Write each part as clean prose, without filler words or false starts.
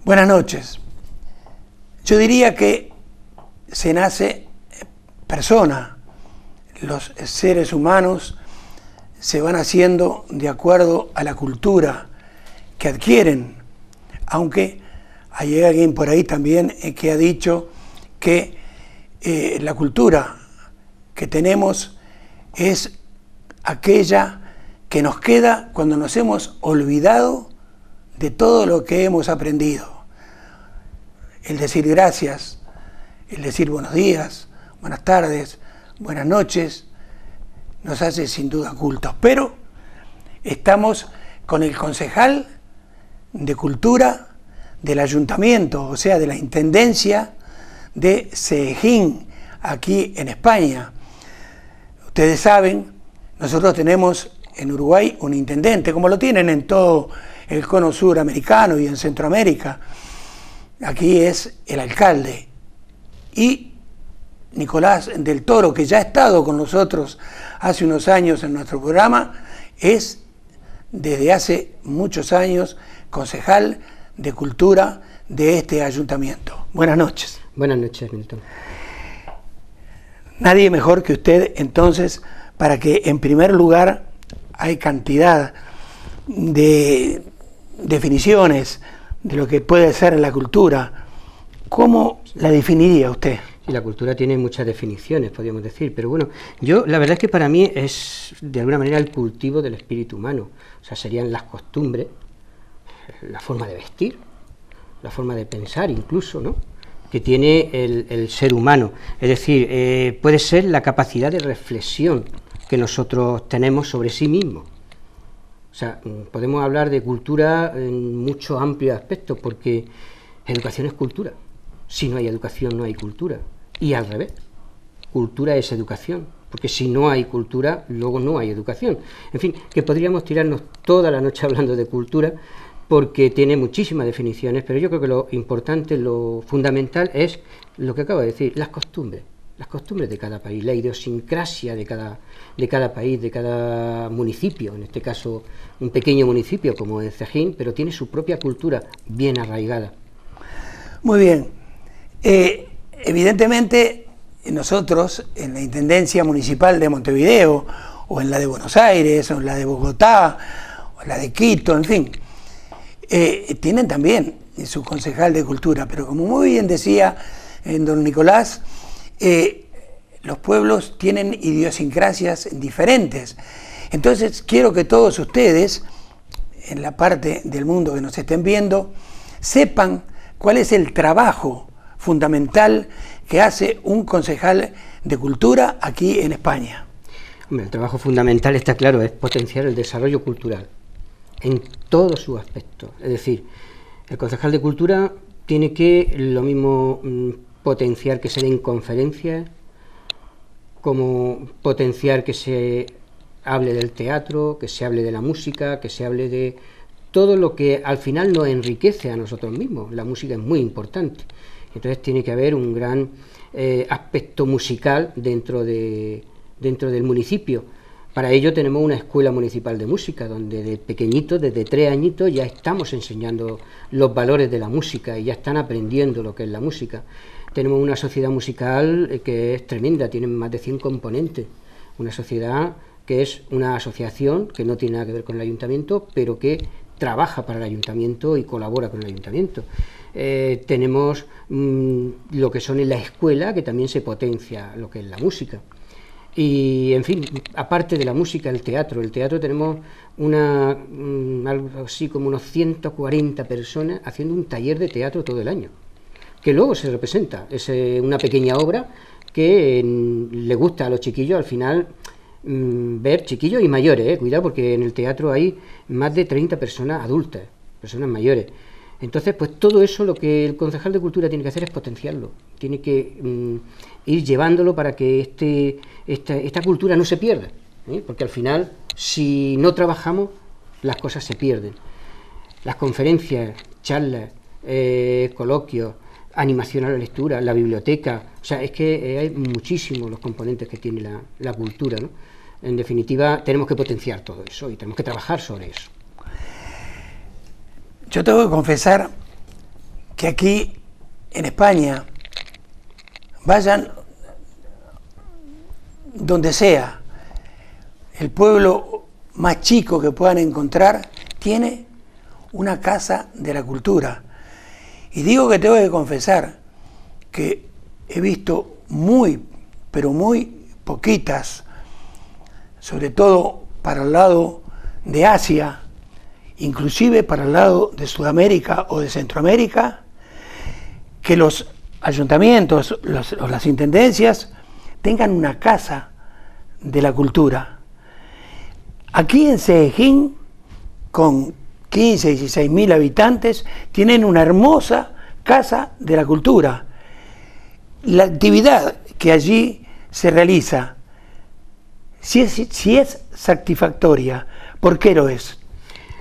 Buenas noches. Yo diría que se nace persona. Los seres humanos se van haciendo de acuerdo a la cultura que adquieren, aunque hay alguien por ahí también que ha dicho que la cultura que tenemos es aquella que nos queda cuando nos hemos olvidado de todo lo que hemos aprendido. El decir gracias, el decir buenos días, buenas tardes, buenas noches, nos hace sin duda cultos. Pero estamos con el concejal de Cultura del Ayuntamiento, o sea, de la Intendencia de Cejín, aquí en España. Ustedes saben, nosotros tenemos en Uruguay un intendente, como lo tienen en todo el cono suramericano y en Centroamérica. Aquí es el alcalde. Y Nicolás del Toro, que ya ha estado con nosotros hace unos años en nuestro programa, es desde hace muchos años concejal de Cultura de este ayuntamiento. Buenas noches. Buenas noches, Milton. Nadie mejor que usted, entonces, para que en primer lugar hay cantidad de definiciones de lo que puede ser la cultura. ¿Cómo la definiría usted? Sí, la cultura tiene muchas definiciones, podríamos decir, pero bueno, la verdad es que para mí es de alguna manera el cultivo del espíritu humano. O sea, serían las costumbres, la forma de vestir, la forma de pensar incluso, ¿no?, que tiene el ser humano. Es decir, puede ser la capacidad de reflexión que nosotros tenemos sobre sí mismos. O sea, podemos hablar de cultura en muchos amplios aspectos, porque educación es cultura. Si no hay educación, no hay cultura. Y al revés, cultura es educación, porque si no hay cultura, luego no hay educación. En fin, que podríamos tirarnos toda la noche hablando de cultura, porque tiene muchísimas definiciones, pero yo creo que lo importante, lo fundamental es lo que acabo de decir, las costumbres de cada país, la idiosincrasia de cada país, de cada municipio, en este caso un pequeño municipio como es Cejín, pero tiene su propia cultura bien arraigada. Muy bien. Evidentemente, nosotros en la Intendencia Municipal de Montevideo, o en la de Buenos Aires, o en la de Bogotá, o en la de Quito, en fin, tienen también su concejal de Cultura, pero como muy bien decía don Nicolás, los pueblos tienen idiosincrasias diferentes. Entonces quiero que todos ustedes, en la parte del mundo que nos estén viendo, sepan cuál es el trabajo fundamental que hace un concejal de Cultura aquí en España. Hombre, el trabajo fundamental, está claro, es potenciar el desarrollo cultural en todos sus aspectos. Es decir, el concejal de Cultura tiene que lo mismo potenciar que se den conferencias, como potenciar que se hable del teatro, que se hable de la música, que se hable de todo lo que al final nos enriquece a nosotros mismos. La música es muy importante. Entonces tiene que haber un gran aspecto musical dentro del municipio. Para ello tenemos una escuela municipal de música, donde de pequeñitos, desde 3 añitos, ya estamos enseñando los valores de la música y ya están aprendiendo lo que es la música. Tenemos una sociedad musical que es tremenda, tiene más de 100 componentes. Una sociedad que es una asociación que no tiene nada que ver con el ayuntamiento, pero que trabaja para el ayuntamiento y colabora con el ayuntamiento. Tenemos lo que son en la escuela, que también se potencia lo que es la música. Y, en fin, aparte de la música, el teatro. El teatro tenemos algo así como unos 140 personas haciendo un taller de teatro todo el año, que luego se representa. Es una pequeña obra que le gusta a los chiquillos al final ver, chiquillos y mayores, cuidado, porque en el teatro hay más de 30 personas adultas, personas mayores. Entonces, pues todo eso lo que el concejal de Cultura tiene que hacer es potenciarlo, tiene que ir llevándolo para que esta cultura no se pierda, porque al final, si no trabajamos, las cosas se pierden. Las conferencias, charlas, coloquios, animación a la lectura, la biblioteca, o sea, es que hay muchísimos los componentes que tiene la cultura, ¿no? En definitiva, tenemos que potenciar todo eso y tenemos que trabajar sobre eso. Yo tengo que confesar que aquí en España vayan donde sea, el pueblo más chico que puedan encontrar tiene una casa de la cultura. Y digo que tengo que confesar que he visto muy, pero muy poquitas, sobre todo para el lado de Asia, inclusive para el lado de Sudamérica o de Centroamérica, que los ayuntamientos o las intendencias tengan una casa de la cultura. Aquí en Cedejín, con 15, 16 mil habitantes, tienen una hermosa casa de la cultura. La actividad que allí se realiza, si es satisfactoria, ¿por qué lo es?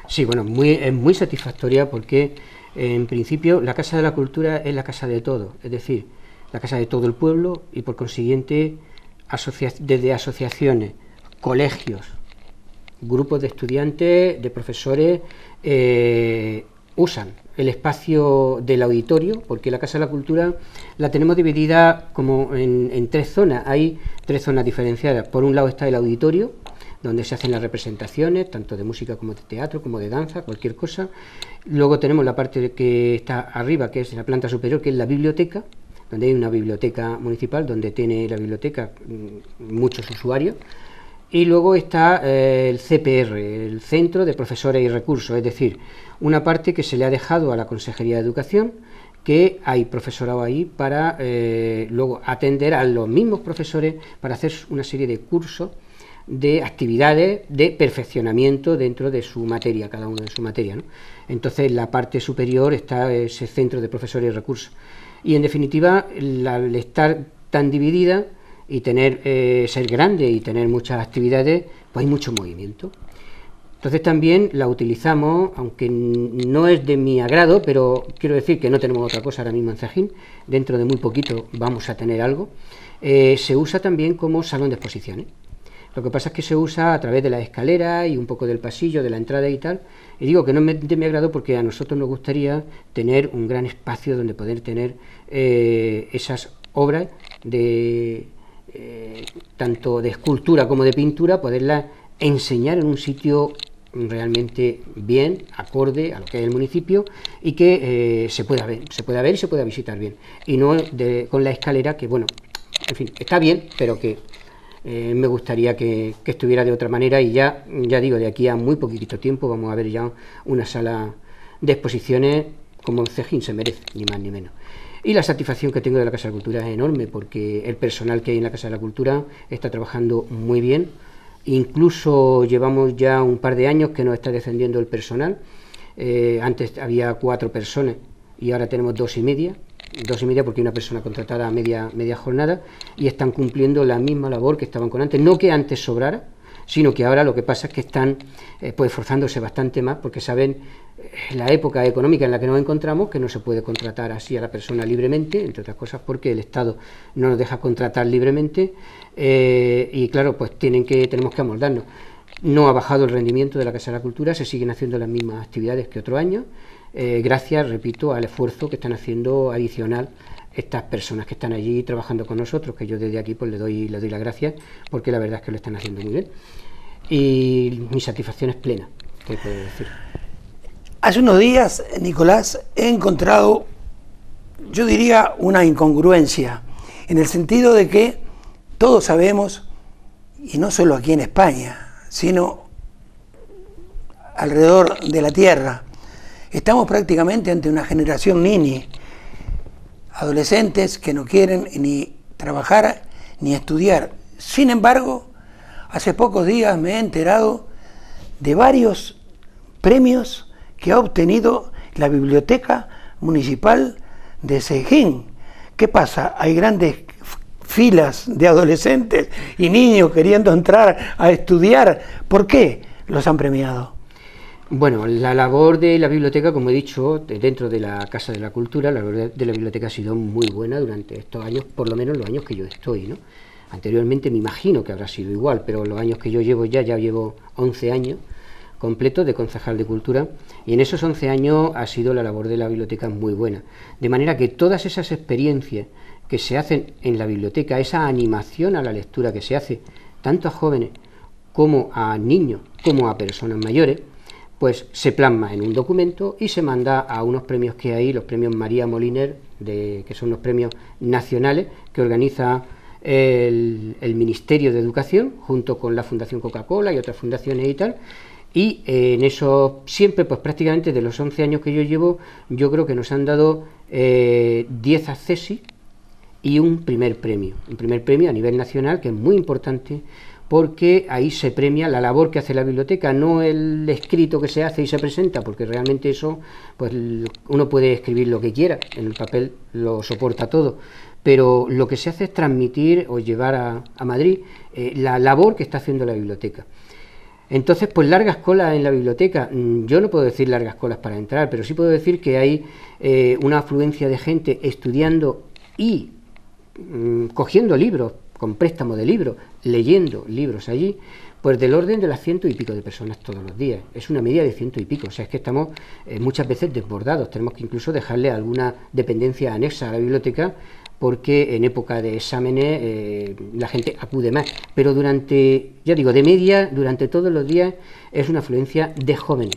Sí, bueno, es muy satisfactoria porque, en principio, la Casa de la Cultura es la casa de todo, es decir, la casa de todo el pueblo y, por consiguiente, desde asociaciones, colegios, grupos de estudiantes, de profesores, usan el espacio del auditorio, porque la Casa de la Cultura la tenemos dividida como en tres zonas. Hay tres zonas diferenciadas. Por un lado está el auditorio, donde se hacen las representaciones, tanto de música como de teatro, como de danza, cualquier cosa. Luego tenemos la parte que está arriba, que es la planta superior, que es la biblioteca, donde hay una biblioteca municipal, donde tiene la biblioteca muchos usuarios. Y luego está el CPR, el Centro de Profesores y Recursos, es decir, una parte que se le ha dejado a la Consejería de Educación, que hay profesorado ahí para luego atender a los mismos profesores para hacer una serie de cursos, de actividades de perfeccionamiento dentro de su materia, cada uno de su materia, ¿no? Entonces, en la parte superior está ese Centro de Profesores y Recursos. Y en definitiva, al estar tan dividida y ser grande y tener muchas actividades, pues hay mucho movimiento. Entonces también la utilizamos, aunque no es de mi agrado, pero quiero decir que no tenemos otra cosa ahora mismo en Cedejín, dentro de muy poquito vamos a tener algo, se usa también como salón de exposiciones. Lo que pasa es que se usa a través de la escalera y un poco del pasillo, de la entrada y tal. Y digo que no es de mi agrado porque a nosotros nos gustaría tener un gran espacio donde poder tener esas obras de tanto de escultura como de pintura, poderlas enseñar en un sitio realmente bien, acorde a lo que es el municipio y que se pueda ver y se pueda visitar bien. Y no con la escalera que, bueno, en fin, está bien, pero que me gustaría que estuviera de otra manera y ya digo, de aquí a muy poquito tiempo vamos a ver ya una sala de exposiciones como Cedejín se merece, ni más ni menos. Y la satisfacción que tengo de la Casa de la Cultura es enorme, porque el personal que hay en la Casa de la Cultura está trabajando muy bien. Incluso llevamos ya un par de años que nos está descendiendo el personal. Antes había 4 personas y ahora tenemos 2 y media porque hay una persona contratada a media jornada y están cumpliendo la misma labor que estaban con antes. No que antes sobrara, sino que ahora lo que pasa es que están pues esforzándose bastante más porque saben la época económica en la que nos encontramos, que no se puede contratar así a la persona libremente, entre otras cosas porque el Estado no nos deja contratar libremente y claro, pues tenemos que amoldarnos. No ha bajado el rendimiento de la Casa de la Cultura, se siguen haciendo las mismas actividades que otro año, gracias, repito, al esfuerzo que están haciendo adicional estas personas que están allí trabajando con nosotros, que yo desde aquí pues le doy las gracias, porque la verdad es que lo están haciendo muy bien. Y mi satisfacción es plena, ¿qué puedo decir? Hace unos días, Nicolás, he encontrado, yo diría, una incongruencia, en el sentido de que todos sabemos, y no solo aquí en España, sino alrededor de la Tierra, estamos prácticamente ante una generación niñi, adolescentes que no quieren ni trabajar ni estudiar. Sin embargo, hace pocos días me he enterado de varios premios que ha obtenido la Biblioteca Municipal de Cedejín. ¿Qué pasa? Hay grandes filas de adolescentes y niños queriendo entrar a estudiar. ¿Por qué los han premiado? Bueno, la labor de la biblioteca, como he dicho, dentro de la Casa de la Cultura, la labor de la biblioteca ha sido muy buena durante estos años, por lo menos los años que yo estoy, ¿no? Anteriormente me imagino que habrá sido igual, pero los años que yo llevo ya llevo 11 años completo de concejal de Cultura, y en esos 11 años ha sido la labor de la biblioteca muy buena. De manera que todas esas experiencias que se hacen en la biblioteca, esa animación a la lectura que se hace tanto a jóvenes como a niños, como a personas mayores, pues se plasma en un documento y se manda a unos premios que hay, los premios María Moliner, que son los premios nacionales que organiza el Ministerio de Educación, junto con la Fundación Coca-Cola y otras fundaciones y tal, y en eso siempre, pues prácticamente de los 11 años que yo llevo, yo creo que nos han dado 10 accesis y un primer premio a nivel nacional, que es muy importante, porque ahí se premia la labor que hace la biblioteca, no el escrito que se hace y se presenta, porque realmente eso, pues uno puede escribir lo que quiera, en el papel lo soporta todo, pero lo que se hace es transmitir o llevar a Madrid la labor que está haciendo la biblioteca. Entonces, pues largas colas en la biblioteca, yo no puedo decir largas colas para entrar, pero sí puedo decir que hay una afluencia de gente estudiando y cogiendo libros, con préstamo de libros, leyendo libros allí, pues del orden de las 100 y pico de personas todos los días. Es una media de 100 y pico, o sea, es que estamos muchas veces desbordados, tenemos que incluso dejarle alguna dependencia anexa a la biblioteca, porque en época de exámenes la gente acude más, pero durante, ya digo, de media, durante todos los días es una afluencia de jóvenes.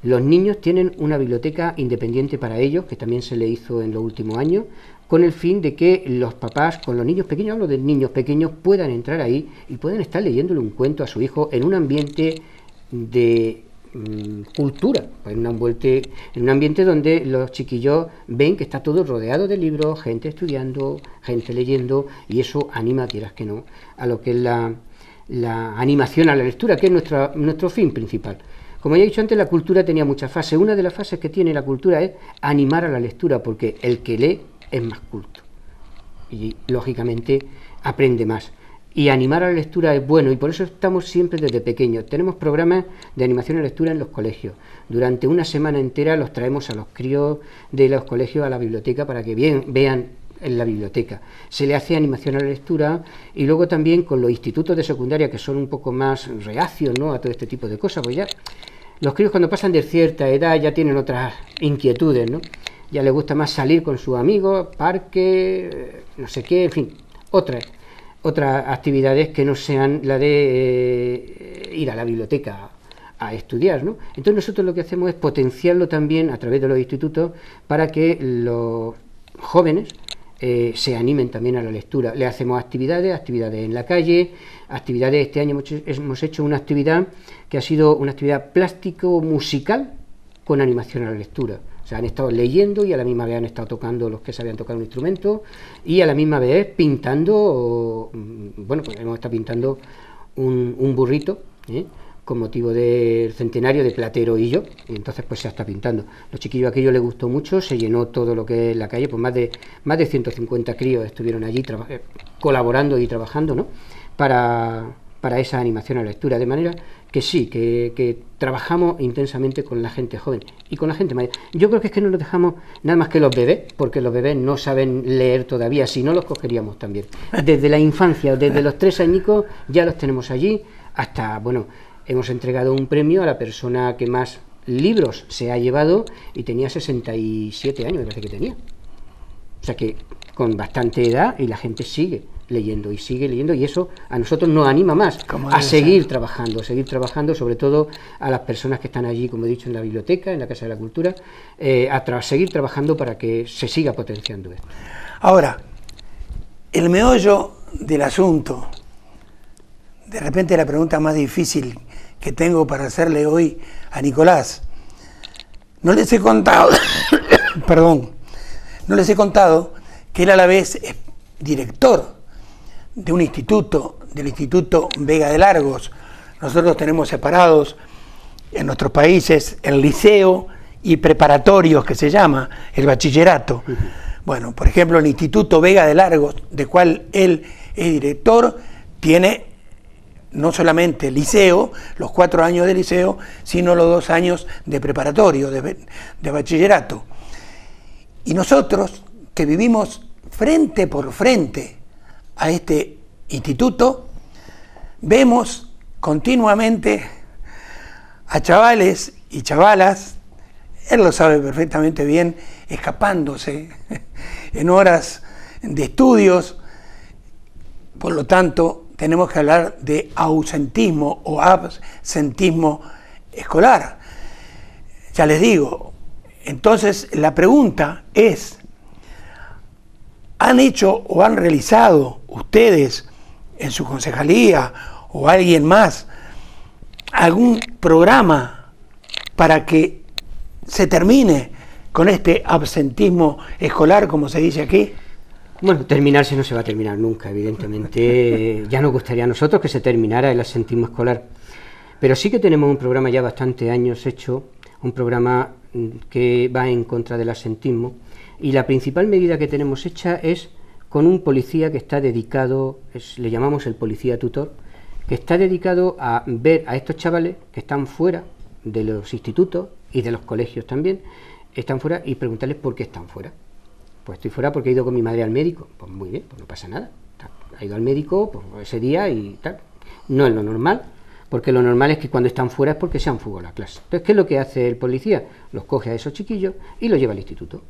Los niños tienen una biblioteca independiente para ellos, que también se le hizo en los últimos años, con el fin de que los papás, con los niños pequeños, hablo de niños pequeños, puedan entrar ahí y puedan estar leyéndole un cuento a su hijo en un ambiente de cultura, en un ambiente donde los chiquillos ven que está todo rodeado de libros, gente estudiando, gente leyendo, y eso anima, quieras que no, a lo que es la animación a la lectura, que es nuestro fin principal. Como ya he dicho antes, la cultura tenía muchas fases. Una de las fases que tiene la cultura es animar a la lectura, porque el que lee es más culto y, lógicamente, aprende más. Y animar a la lectura es bueno, y por eso estamos siempre desde pequeños. Tenemos programas de animación a la lectura en los colegios. Durante una semana entera los traemos a los críos de los colegios a la biblioteca para que vean en la biblioteca. Se le hace animación a la lectura, y luego también con los institutos de secundaria, que son un poco más reacios, ¿no?, a todo este tipo de cosas, pues ya los críos cuando pasan de cierta edad ya tienen otras inquietudes, ¿no? Ya les gusta más salir con sus amigos, parque, no sé qué, en fin, otras actividades que no sean la de ir a la biblioteca a estudiar, ¿no? Entonces nosotros lo que hacemos es potenciarlo también a través de los institutos para que los jóvenes se animen también a la lectura. Le hacemos actividades en la calle, actividades. Este año hemos hecho una actividad que ha sido una actividad plástico-musical con animación a la lectura. O sea, han estado leyendo y a la misma vez han estado tocando los que sabían tocar un instrumento, y a la misma vez pintando, bueno, pues hemos estado pintando un burrito, con motivo del centenario de Platero y yo, y entonces pues se está pintando. Los chiquillos aquello les gustó mucho, se llenó todo lo que es la calle, pues más de 150 críos estuvieron allí colaborando y trabajando, ¿no?, para esa animación a la lectura, de manera que sí, que trabajamos intensamente con la gente joven y con la gente mayor. Yo creo que es que no los dejamos nada más que los bebés, porque los bebés no saben leer todavía, si no los cogeríamos también. Desde la infancia, desde los 3 añicos ya los tenemos allí, hasta, bueno, hemos entregado un premio a la persona que más libros se ha llevado, y tenía 67 años, me parece que tenía. O sea que con bastante edad, y la gente sigue leyendo, y eso a nosotros nos anima más a seguir trabajando, sobre todo a las personas que están allí, como he dicho, en la biblioteca, en la Casa de la Cultura, a seguir trabajando para que se siga potenciando esto. Ahora, el meollo del asunto, de repente la pregunta más difícil que tengo para hacerle hoy a Nicolás, no les he contado, no les he contado que él a la vez es director de un instituto, del Instituto Vega de Largos. Nosotros tenemos separados en nuestros países el liceo y preparatorios, que se llama el bachillerato. Bueno, por ejemplo, el Instituto Vega de Largos, de cual él es director, tiene no solamente el liceo, los 4 años de liceo, sino los 2 años de preparatorio, de bachillerato. Y nosotros, que vivimos frente por frente a este instituto, vemos continuamente a chavales y chavalas, él lo sabe perfectamente bien, escapándose en horas de estudios. Por lo tanto, tenemos que hablar de ausentismo o absentismo escolar. Ya les digo, entonces la pregunta es, ¿han hecho o han realizado ustedes en su concejalía o alguien más algún programa para que se termine con este absentismo escolar, como se dice aquí? Bueno, terminarse no se va a terminar nunca, evidentemente. Ya nos gustaría a nosotros que se terminara el absentismo escolar. Pero sí que tenemos un programa ya bastante años hecho, un programa que va en contra del absentismo, y la principal medida que tenemos hecha es con un policía que está dedicado, le llamamos el policía tutor, que está dedicado a ver a estos chavales que están fuera de los institutos y de los colegios también, están fuera, y preguntarles por qué están fuera. Pues estoy fuera porque he ido con mi madre al médico. Pues muy bien, pues no pasa nada. Ha ido al médico pues, ese día y tal. No es lo normal, porque lo normal es que cuando están fuera es porque se han fugado la clase. Entonces, ¿qué es lo que hace el policía? Los coge a esos chiquillos y los lleva al instituto.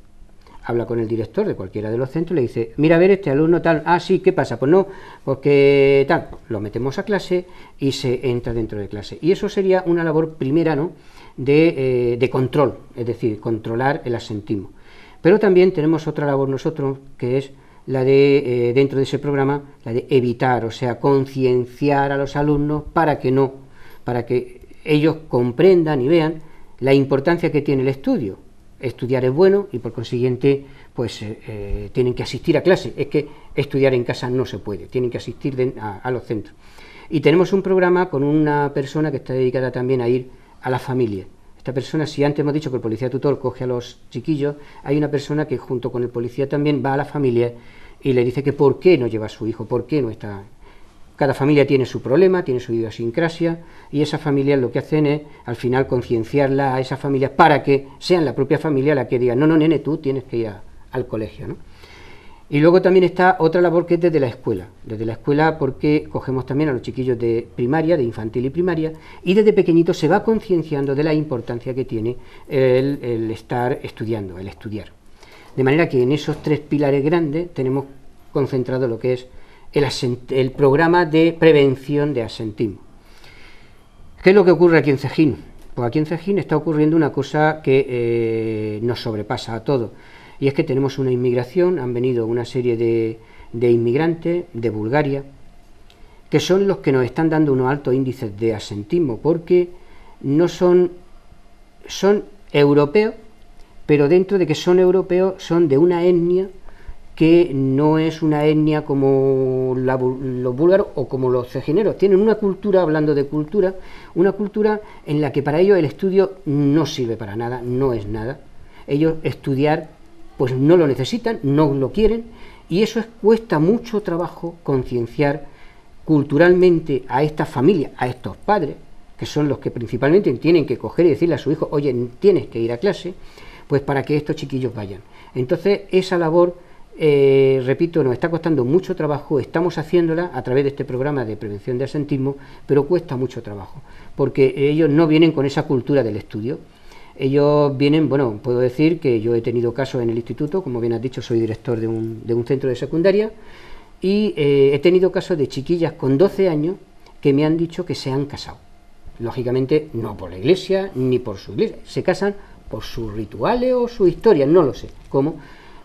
Habla con el director de cualquiera de los centros y le dice, mira, a ver, este alumno tal, ah, sí, ¿qué pasa? Pues no, porque tal, lo metemos a clase y se entra dentro de clase. Y eso sería una labor primera, ¿no?, de control, es decir, controlar el absentismo. Pero también tenemos otra labor nosotros, que es la de, dentro de ese programa, la de evitar, o sea, concienciar a los alumnos para que ellos comprendan y vean la importancia que tiene el estudio. Estudiar es bueno y por consiguiente, pues tienen que asistir a clase. Es que estudiar en casa no se puede, tienen que asistir a los centros. Y tenemos un programa con una persona que está dedicada también a ir a la familia. Esta persona, si antes hemos dicho que el policía tutor coge a los chiquillos, hay una persona que junto con el policía también va a la familia y le dice que por qué no lleva a su hijo, por qué no está. Cada familia tiene su problema, tiene su idiosincrasia, y esas familias lo que hacen es, al final, concienciarla a esas familias para que sean la propia familia la que diga, no, no, nene, tú tienes que ir al colegio, ¿no? Y luego también está otra labor que es desde la escuela porque cogemos también a los chiquillos de primaria, de infantil y primaria, y desde pequeñitos se va concienciando de la importancia que tiene el estar estudiando, el estudiar. De manera que en esos tres pilares grandes tenemos concentrado lo que es el programa de prevención de absentismo. ¿Qué es lo que ocurre aquí en Cejín? Pues aquí en Cejín está ocurriendo una cosa que nos sobrepasa a todos. Y es que tenemos una inmigración, han venido una serie de inmigrantes de Bulgaria, que son los que nos están dando unos altos índices de absentismo, porque no son europeos, pero dentro de que son europeos, son de una etnia que no es una etnia como los búlgaros o como los cejineros. Tienen una cultura, hablando de cultura, una cultura en la que para ellos el estudio no sirve para nada, no es nada. Ellos estudiar pues no lo necesitan, no lo quieren, y eso cuesta mucho trabajo concienciar culturalmente a estas familias, a estos padres, que son los que principalmente tienen que coger y decirle a su hijo, oye, tienes que ir a clase, pues para que estos chiquillos vayan. Entonces, esa labor, repito, nos está costando mucho trabajo, estamos haciéndola a través de este programa de prevención de absentismo, pero cuesta mucho trabajo, porque ellos no vienen con esa cultura del estudio. Ellos vienen, bueno, puedo decir que yo he tenido casos en el instituto, como bien has dicho, soy director de un centro de secundaria, y he tenido casos de chiquillas con 12 años que me han dicho que se han casado. Lógicamente, no por la iglesia, ni por su iglesia, se casan por sus rituales o su historia, no lo sé cómo,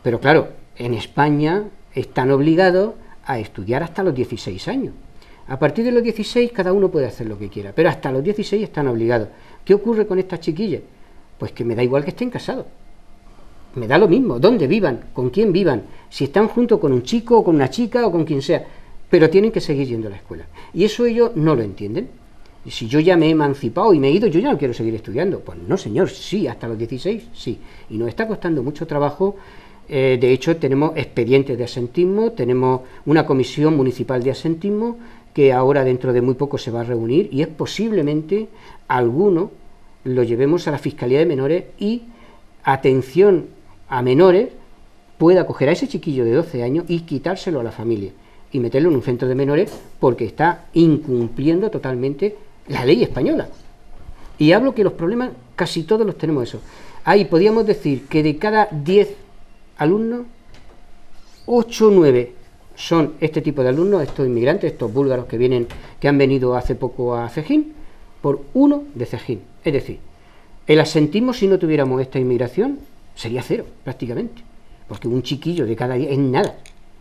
pero claro, en España están obligados a estudiar hasta los 16 años. A partir de los 16 cada uno puede hacer lo que quiera, pero hasta los 16 están obligados. ¿Qué ocurre con estas chiquillas? Pues que me da igual que estén casados, me da lo mismo, dónde vivan, con quién vivan, si están junto con un chico o con una chica o con quien sea, pero tienen que seguir yendo a la escuela. Y eso ellos no lo entienden. Y si yo ya me he emancipado y me he ido, yo ya no quiero seguir estudiando. Pues no, señor, sí, hasta los 16, sí. Y nos está costando mucho trabajo. De hecho, tenemos expedientes de absentismo, tenemos una comisión municipal de absentismo que ahora dentro de muy poco se va a reunir y es posiblemente alguno lo llevemos a la Fiscalía de Menores y atención a menores pueda coger a ese chiquillo de 12 años y quitárselo a la familia y meterlo en un centro de menores porque está incumpliendo totalmente la ley española. Y hablo que los problemas casi todos los tenemos eso. Ahí podríamos decir que de cada 10 alumnos, 8 o 9 son este tipo de alumnos, estos inmigrantes, estos búlgaros que han venido hace poco a Cejín, por uno de Cejín. Es decir, el asentismo, si no tuviéramos esta inmigración, sería cero, prácticamente. Porque un chiquillo de cada 10 es nada.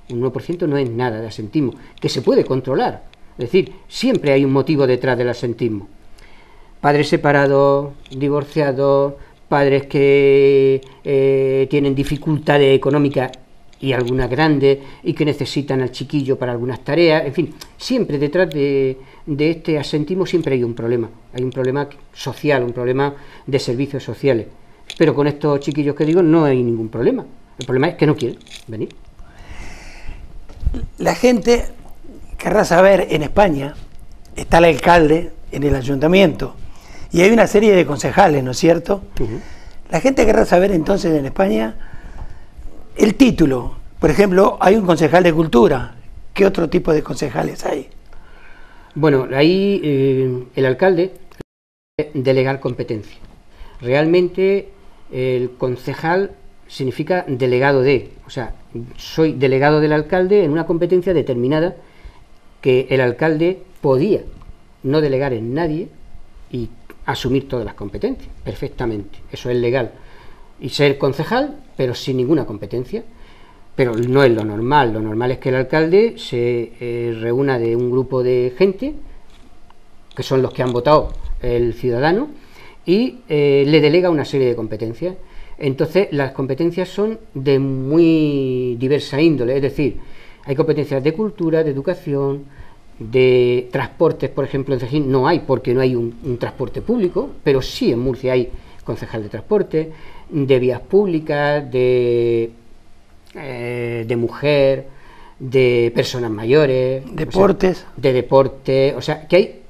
Un 1% no es nada de asentismo, que se puede controlar. Es decir, siempre hay un motivo detrás del asentismo. Padres separados, divorciados, padres que tienen dificultades económicas y algunas grandes y que necesitan al chiquillo para algunas tareas, en fin, siempre detrás de este asentismo siempre hay un problema social, un problema de servicios sociales. Pero con estos chiquillos que digo no hay ningún problema, el problema es que no quieren venir. La gente querrá saber, en España está el alcalde en el ayuntamiento y hay una serie de concejales, ¿no es cierto? La gente querrá saber entonces en España el título. Por ejemplo, hay un concejal de cultura. ¿Qué otro tipo de concejales hay? Bueno, ahí el alcalde delegar competencia. Realmente el concejal significa delegado de, o sea, soy delegado del alcalde en una competencia determinada que el alcalde podía no delegar en nadie y asumir todas las competencias, perfectamente, eso es legal. Y ser concejal, pero sin ninguna competencia, pero no es lo normal es que el alcalde se reúna de un grupo de gente, que son los que han votado el ciudadano, y le delega una serie de competencias. Entonces las competencias son de muy diversa índole, es decir, hay competencias de cultura, de educación, de transportes. Por ejemplo, en Cejín no hay, porque no hay un transporte público, pero sí en Murcia hay concejal de transporte, de vías públicas, de mujer, de personas mayores, deportes, o sea, de deporte, o sea, que hay,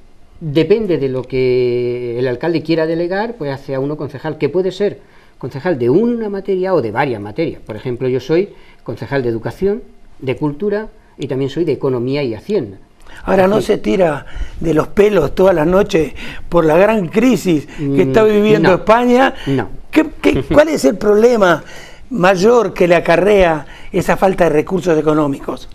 depende de lo que el alcalde quiera delegar, pues hace a uno concejal, que puede ser concejal de una materia o de varias materias. Por ejemplo, yo soy concejal de educación, de cultura y también soy de economía y hacienda. Ahora, ¿no se tira de los pelos todas las noches por la gran crisis que está viviendo España? No. ¿Cuál es el problema mayor que le acarrea esa falta de recursos económicos?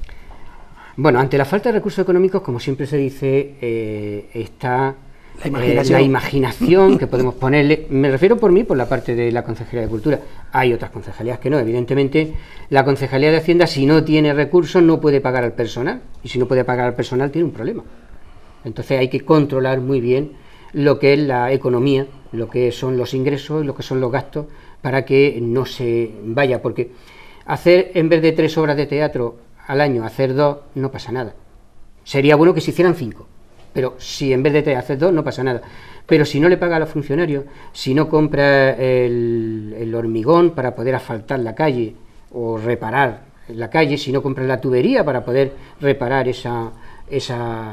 Bueno, ante la falta de recursos económicos, como siempre se dice, está la imaginación que podemos ponerle. Me refiero por mí, por la parte de la Concejalía de Cultura. Hay otras concejalías que no. Evidentemente, la Concejalía de Hacienda, si no tiene recursos, no puede pagar al personal. Y si no puede pagar al personal, tiene un problema. Entonces hay que controlar muy bien lo que es la economía, lo que son los ingresos, lo que son los gastos, para que no se vaya. Porque hacer, en vez de 3 obras de teatro al año, hacer 2, no pasa nada. Sería bueno que se hicieran 5. Pero si en vez de 3 haces 2, no pasa nada. Pero si no le paga a los funcionarios, si no compra el hormigón para poder asfaltar la calle o reparar la calle, si no compra la tubería para poder reparar esa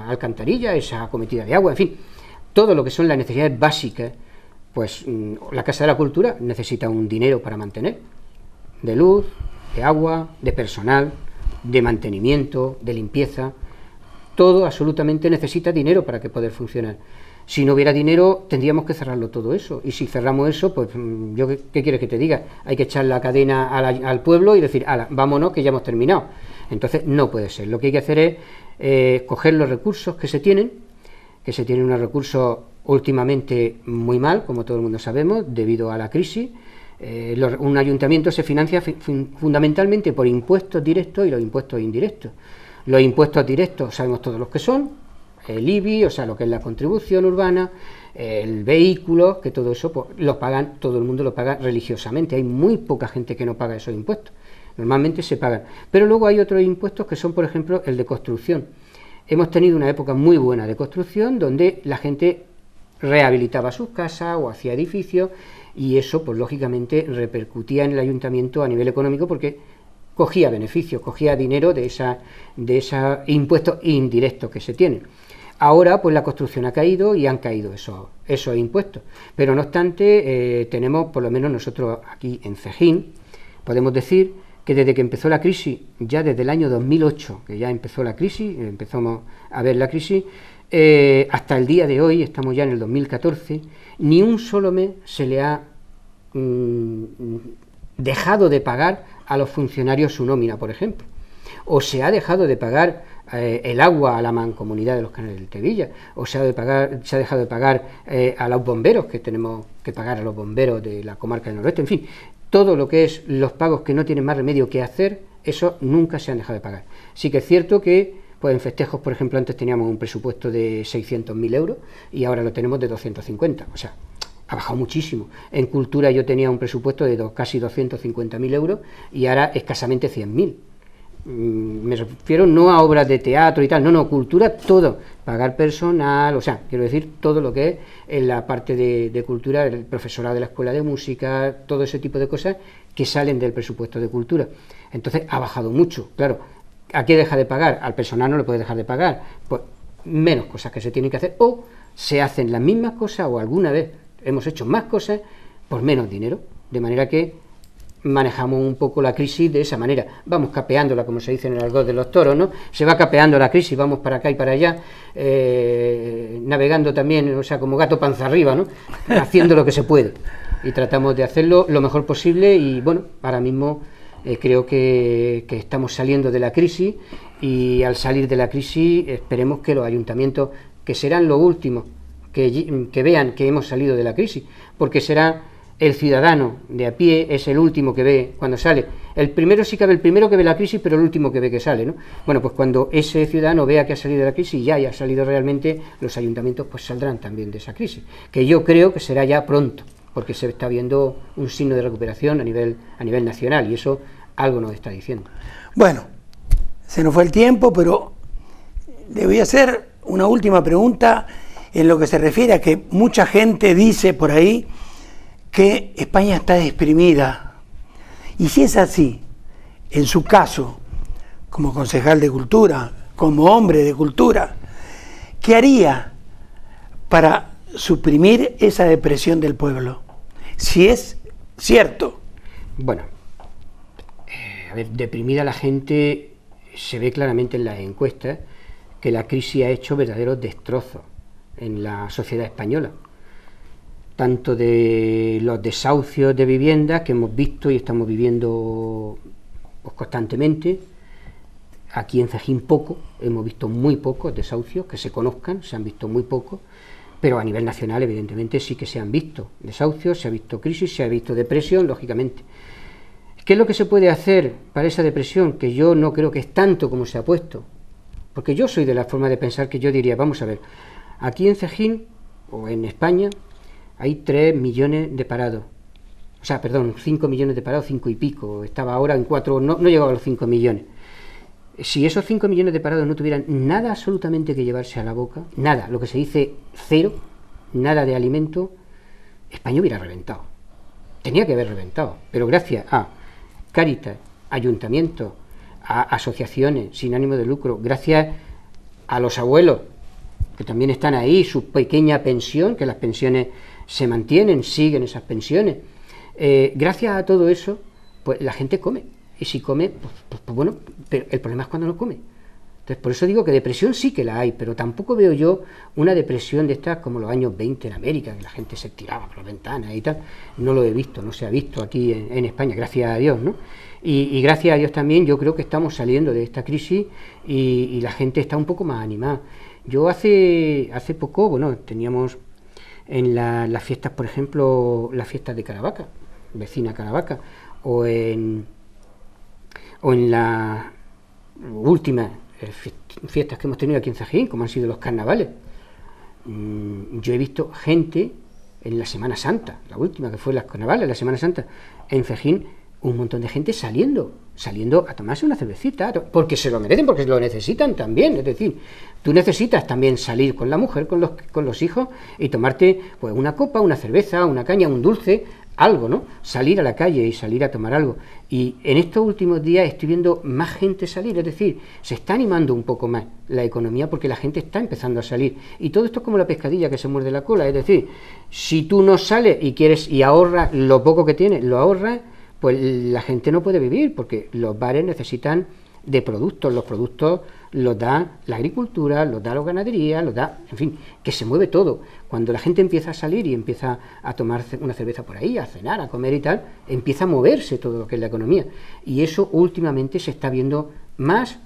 alcantarilla, esa acometida de agua, en fin, todo lo que son las necesidades básicas, pues la Casa de la Cultura necesita un dinero para mantener, de luz, de agua, de personal, de mantenimiento, de limpieza. Todo absolutamente necesita dinero para que poder funcionar. Si no hubiera dinero, tendríamos que cerrarlo todo eso. Y si cerramos eso, pues yo ¿qué quieres que te diga? Hay que echar la cadena al pueblo y decir, ala, vámonos que ya hemos terminado. Entonces no puede ser. Lo que hay que hacer es coger los recursos que se tienen unos recursos últimamente muy mal, como todo el mundo sabemos, debido a la crisis. Un ayuntamiento se financia fundamentalmente por impuestos directos y los impuestos indirectos. Los impuestos directos sabemos todos los que son, el IBI, o sea, lo que es la contribución urbana, el vehículo, que todo eso pues, lo pagan, todo el mundo lo paga religiosamente. Hay muy poca gente que no paga esos impuestos, normalmente se pagan. Pero luego hay otros impuestos que son, por ejemplo, el de construcción. Hemos tenido una época muy buena de construcción donde la gente rehabilitaba sus casas o hacía edificios y eso, pues lógicamente, repercutía en el ayuntamiento a nivel económico porque cogía beneficios, cogía dinero de esos impuestos indirectos que se tienen. Ahora, pues la construcción ha caído y han caído esos impuestos. Pero no obstante, tenemos, por lo menos nosotros aquí en Cejín, podemos decir que desde que empezó la crisis, ya desde el año 2008, que ya empezó la crisis, empezamos a ver la crisis, Hasta el día de hoy, estamos ya en el 2014, ni un solo mes se le ha dejado de pagar a los funcionarios su nómina, por ejemplo, o se ha dejado de pagar el agua a la mancomunidad de los Canales del Tevilla, o se ha dejado de pagar a los bomberos, que tenemos que pagar a los bomberos de la comarca del noroeste, en fin, todo lo que es los pagos que no tienen más remedio que hacer, eso nunca se han dejado de pagar. Sí que es cierto que pues en festejos, por ejemplo, antes teníamos un presupuesto de 600.000 euros y ahora lo tenemos de 250, o sea, ha bajado muchísimo. En cultura yo tenía un presupuesto de casi 250.000 euros y ahora escasamente 100.000. Me refiero no a obras de teatro y tal, no, cultura, todo, pagar personal, o sea, quiero decir, todo lo que es en la parte de cultura, el profesorado de la escuela de música, todo ese tipo de cosas que salen del presupuesto de cultura. Entonces ha bajado mucho, claro. ¿A qué deja de pagar? Al personal no le puede dejar de pagar, pues menos cosas que se tienen que hacer, o se hacen las mismas cosas, o alguna vez hemos hecho más cosas por menos dinero, de manera que manejamos un poco la crisis de esa manera, vamos capeándola, como se dice en el argot de los toros, ¿no? Se va capeando la crisis, vamos para acá y para allá, navegando también, o sea, como gato panza arriba, ¿no? Haciendo lo que se puede, y tratamos de hacerlo lo mejor posible, y bueno, ahora mismo creo que estamos saliendo de la crisis, y al salir de la crisis esperemos que los ayuntamientos, que serán los últimos que vean que hemos salido de la crisis, porque será el ciudadano de a pie, es el último que ve cuando sale. El primero sí cabe, el primero que ve la crisis, pero el último que ve que sale, ¿no? Bueno, pues cuando ese ciudadano vea que ha salido de la crisis y ya haya salido realmente, los ayuntamientos pues saldrán también de esa crisis, que yo creo que será ya pronto, porque se está viendo un signo de recuperación a nivel nacional, y eso algo nos está diciendo. Bueno, se nos fue el tiempo, pero le voy a hacer una última pregunta en lo que se refiere a que mucha gente dice por ahí que España está exprimida. Y si es así, en su caso, como concejal de cultura, como hombre de cultura, ¿qué haría para suprimir esa depresión del pueblo? Si es cierto. Bueno, a ver, deprimida la gente se ve claramente en las encuestas que la crisis ha hecho verdaderos destrozos en la sociedad española, tanto de los desahucios de viviendas que hemos visto y estamos viviendo pues, constantemente. Aquí en Cejín poco, hemos visto muy pocos desahucios que se conozcan, se han visto muy pocos, pero a nivel nacional evidentemente sí que se han visto desahucios, se ha visto crisis, se ha visto depresión, lógicamente. ¿Qué es lo que se puede hacer para esa depresión? Que yo no creo que es tanto como se ha puesto, porque yo soy de la forma de pensar que yo diría, vamos a ver, aquí en Cejín, o en España, hay 3 millones de parados, o sea, perdón, 5 millones de parados, 5 y pico, estaba ahora en 4, no llegaba a los 5 millones. Si esos 5 millones de parados no tuvieran nada absolutamente que llevarse a la boca, nada, lo que se dice cero, nada de alimento, España hubiera reventado. Tenía que haber reventado, pero gracias a Cáritas, ayuntamientos, a asociaciones sin ánimo de lucro, gracias a los abuelos, que también están ahí, su pequeña pensión, que las pensiones se mantienen, siguen esas pensiones, gracias a todo eso, pues la gente come. Y si come, pues bueno, pero el problema es cuando no come. Entonces, por eso digo que depresión sí que la hay, pero tampoco veo yo una depresión de estas como los años 20 en América, que la gente se tiraba por las ventanas y tal. No lo he visto, no se ha visto aquí en España, gracias a Dios, ¿no? Y gracias a Dios también yo creo que estamos saliendo de esta crisis y la gente está un poco más animada. Yo hace poco, bueno, teníamos en las fiestas, por ejemplo, las fiestas de Caravaca, vecina Caravaca, o en las últimas fiestas que hemos tenido aquí en Cejín, como han sido los carnavales. Yo he visto gente en la Semana Santa, la última que fue los carnavales, la Semana Santa, en Cejín, un montón de gente saliendo a tomarse una cervecita, porque se lo merecen, porque lo necesitan también. Es decir, tú necesitas también salir con la mujer, con los hijos, y tomarte pues una copa, una cerveza, una caña, un dulce, algo, ¿no? Salir a la calle y salir a tomar algo. Y en estos últimos días estoy viendo más gente salir, es decir, se está animando un poco más la economía porque la gente está empezando a salir. Y todo esto es como la pescadilla que se muerde la cola, es decir, si tú no sales y quieres y ahorras lo poco que tienes, lo ahorras, pues la gente no puede vivir porque los bares necesitan de productos, los productos los da la agricultura, los da la ganadería, los da, en fin, que se mueve todo. Cuando la gente empieza a salir y empieza a tomar una cerveza por ahí, a cenar, a comer y tal, empieza a moverse todo lo que es la economía. Y eso últimamente se está viendo más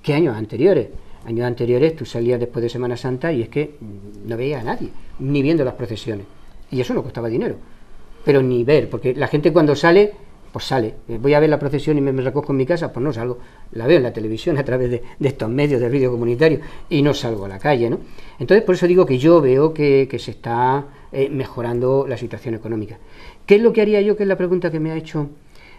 que años anteriores. Años anteriores tú salías después de Semana Santa y es que no veías a nadie, ni viendo las procesiones. Y eso no costaba dinero, pero ni ver, porque la gente cuando sale, pues sale. Voy a ver la procesión y me recojo en mi casa, pues no salgo. La veo en la televisión a través de estos medios de vídeo comunitario y no salgo a la calle, ¿no? Entonces, por eso digo que yo veo que se está mejorando la situación económica. ¿Qué es lo que haría yo? Que es la pregunta que me ha hecho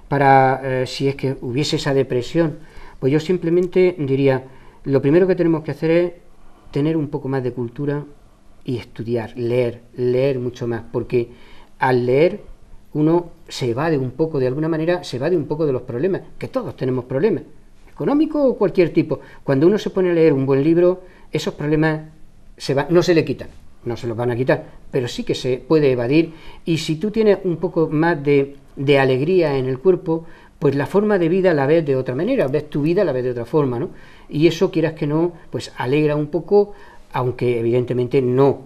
para si es que hubiese esa depresión. Pues yo simplemente diría, lo primero que tenemos que hacer es tener un poco más de cultura y estudiar, leer mucho más, porque al leer uno se evade un poco, de alguna manera, se evade un poco de los problemas, que todos tenemos problemas, económicos o cualquier tipo. Cuando uno se pone a leer un buen libro, esos problemas no se le quitan, no se los van a quitar, pero sí que se puede evadir, y si tú tienes un poco más de alegría en el cuerpo, pues la forma de vida la ves de otra manera, ves tu vida, la ves de otra forma, ¿no? Y eso, quieras que no, pues alegra un poco, aunque evidentemente no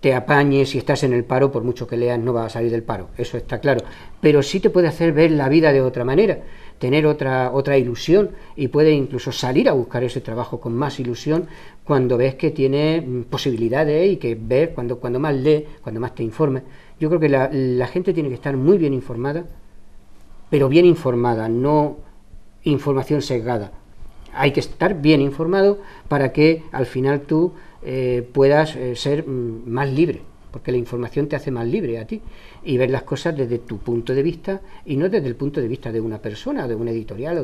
te apañes. Si estás en el paro, por mucho que leas, no vas a salir del paro, eso está claro, pero sí te puede hacer ver la vida de otra manera, tener otra ilusión, y puede incluso salir a buscar ese trabajo con más ilusión cuando ves que tiene posibilidades y que ves cuando más lees, cuando más te informes. Yo creo que la gente tiene que estar muy bien informada, pero bien informada, no información sesgada. Hay que estar bien informado para que al final tú puedas ser más libre, porque la información te hace más libre a ti, y ver las cosas desde tu punto de vista y no desde el punto de vista de una persona, de una editorial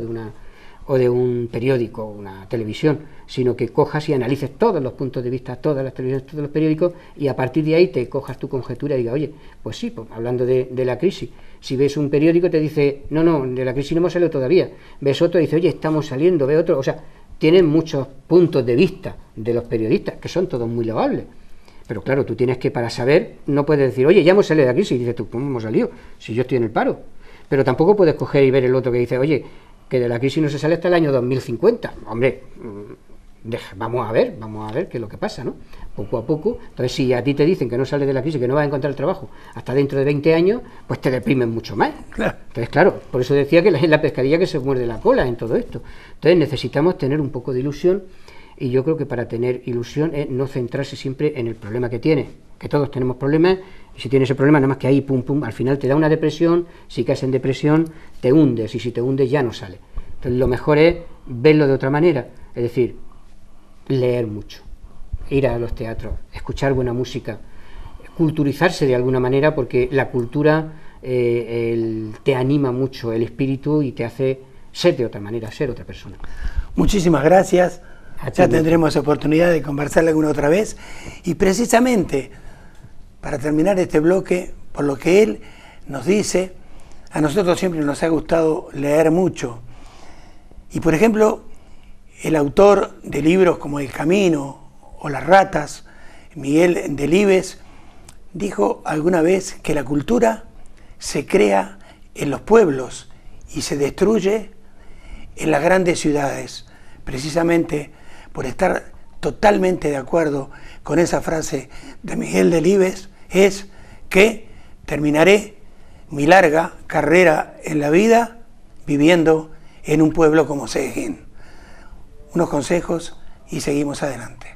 o de un periódico, una televisión, sino que cojas y analices todos los puntos de vista, todas las televisiones, todos los periódicos, y a partir de ahí te cojas tu conjetura y digas, oye, pues sí, pues, hablando de la crisis, si ves un periódico te dice, no, de la crisis no hemos salido todavía, ves otro y dice, oye, estamos saliendo, ve otro, o sea, tienen muchos puntos de vista de los periodistas, que son todos muy loables, pero claro, tú tienes que, para saber, no puedes decir, oye, ya hemos salido de la crisis, y dices tú, ¿cómo hemos salido? Si yo estoy en el paro, pero tampoco puedes coger y ver el otro que dice, oye, que de la crisis no se sale hasta el año 2050, hombre, vamos a ver qué es lo que pasa, ¿no? Poco a poco. Entonces, si a ti te dicen que no sales de la crisis, que no vas a encontrar trabajo hasta dentro de 20 años, pues te deprimen mucho más. Claro. Entonces, claro, por eso decía que es la pescadilla que se muerde la cola en todo esto. Entonces, necesitamos tener un poco de ilusión, y yo creo que para tener ilusión es no centrarse siempre en el problema que tienes, que todos tenemos problemas, y si tienes ese problema, nada más que ahí, pum, pum, al final te da una depresión, si caes en depresión, te hundes, y si te hundes ya no sale. Entonces, lo mejor es verlo de otra manera, es decir, leer mucho, ir a los teatros, escuchar buena música, culturizarse de alguna manera, porque la cultura te anima mucho el espíritu y te hace ser de otra manera, ser otra persona. Muchísimas gracias, ya tendremos oportunidad de conversar alguna otra vez, y precisamente para terminar este bloque, por lo que él nos dice, a nosotros siempre nos ha gustado leer mucho, y por ejemplo, el autor de libros como El Camino o Las Ratas, Miguel Delibes, dijo alguna vez que la cultura se crea en los pueblos y se destruye en las grandes ciudades. Precisamente por estar totalmente de acuerdo con esa frase de Miguel Delibes, es que terminaré mi larga carrera en la vida viviendo en un pueblo como Seguín. Unos consejos y seguimos adelante.